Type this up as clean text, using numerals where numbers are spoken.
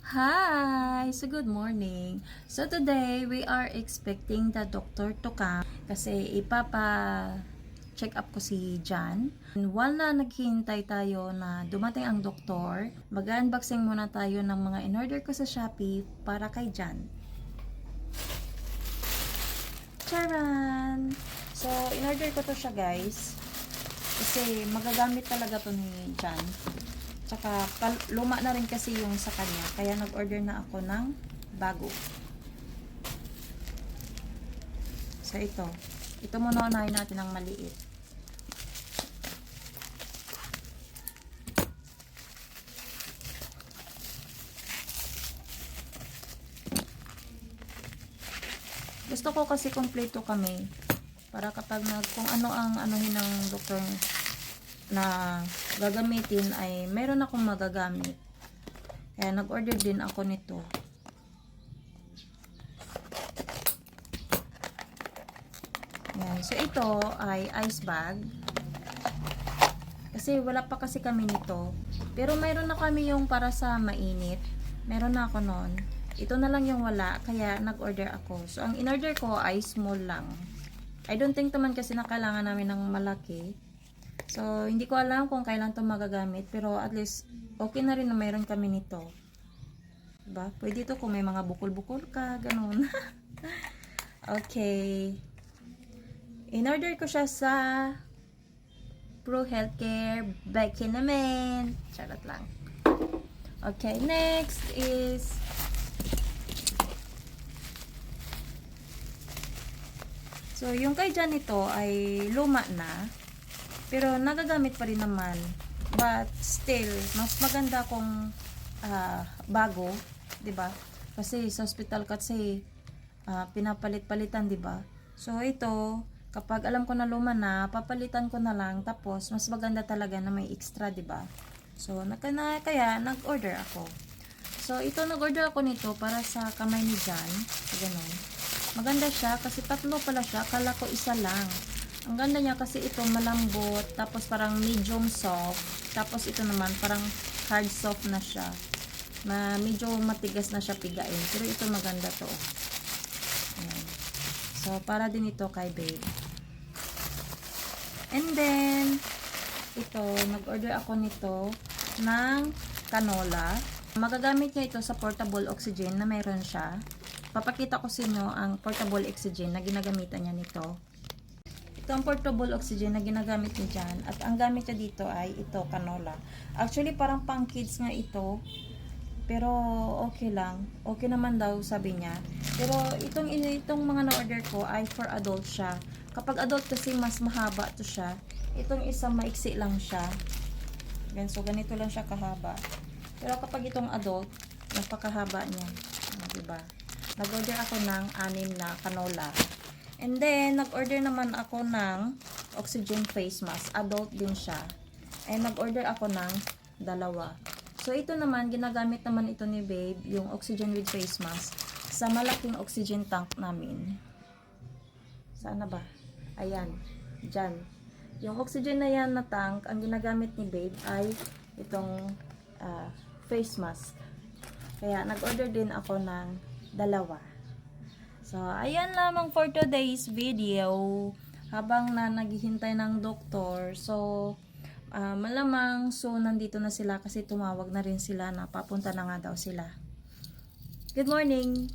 Hi! So, good morning. So, today, we are expecting the doctor to come kasi ipapa-check up ko si Jan. And while na naghihintay tayo na dumating ang doktor, mag-unboxing muna tayo ng mga in-order ko sa Shopee para kay Jan. Charan! So, in-order ko to siya, guys. Kasi magagamit talaga to ni Jan. Tsaka luma na rin kasi yung sa kanya. Kaya nag-order na ako ng bago. So ito. Ito muna unahin natin ng maliit. Gusto ko kasi kompleto kami. Para kapag kung ano ang anuhin ng doktor na gagamitin ay meron akong magagamit. Kaya nag-order din ako nito. Yan. So ito ay ice bag. Kasi wala pa kasi kami nito. Pero mayroon na kami yung para sa mainit. Meron na ako noon. Ito na lang yung wala. Kaya nag-order ako. So ang in-order ko ay small lang. I don't think naman kasi na kailangan namin ng malaki. So, hindi ko alam kung kailan ito magagamit. Pero at least, okay na rin na mayroon kami nito. Diba? Pwede ito kung may mga bukol-bukol ka. Ganun. Okay. In-order ko siya sa Pro Healthcare. Becky naman. Charot lang. Okay. Next is so, yung kay Jan ito ay luma na. Pero nagagamit pa rin naman. But still, mas maganda kung bago, 'di ba? Kasi sa hospital kasi pinapalit-palitan, 'di ba? So ito, kapag alam ko na luma na, papalitan ko na lang tapos mas maganda talaga na may extra, 'di ba? So kaya nag-order ako. So ito nag-order ako nito para sa kamay ni Jan. So ganun. Maganda siya kasi tatlo pala siya, kala ko isa lang. Ang ganda niya kasi ito malambot, tapos parang medium soft, tapos ito naman parang hard soft na siya. Medyo matigas na siya pigain, pero ito maganda to. Ayan. So para din ito kay babe. And then ito, nag-order ako nito ng canola. Magagamit niya ito sa portable oxygen na mayroon siya. Papakita ko sa inyo ang portable oxygen na ginagamitan niya nito. Ito ang portable oxygen na ginagamit niya dyan. At ang gamit niya dito ay ito, canola. Actually, parang pang kids nga ito. Pero, okay lang. Okay naman daw, sabi niya. Pero, itong mga na-order ko ay for adult siya. Kapag adult kasi, mas mahaba to siya. Itong isa, maiksi lang siya. So, ganito lang siya kahaba. Pero kapag itong adult, napakahaba niya. Diba? Nag-order ako ng 6 na canola. And then, nag-order naman ako ng oxygen face mask. Adult din siya. And nag-order ako ng 2. So, ito naman, ginagamit naman ito ni babe, yung oxygen with face mask, sa malaking oxygen tank namin. Saan na ba? Ayan. Diyan. Yung oxygen na yan na tank, ang ginagamit ni babe ay itong face mask. Kaya, nag-order din ako ng 2. So, ayan lamang for today's video. Habang naghihintay ng doktor. So, malamang nandito na sila kasi tumawag na rin sila na papunta na nga daw sila. Good morning!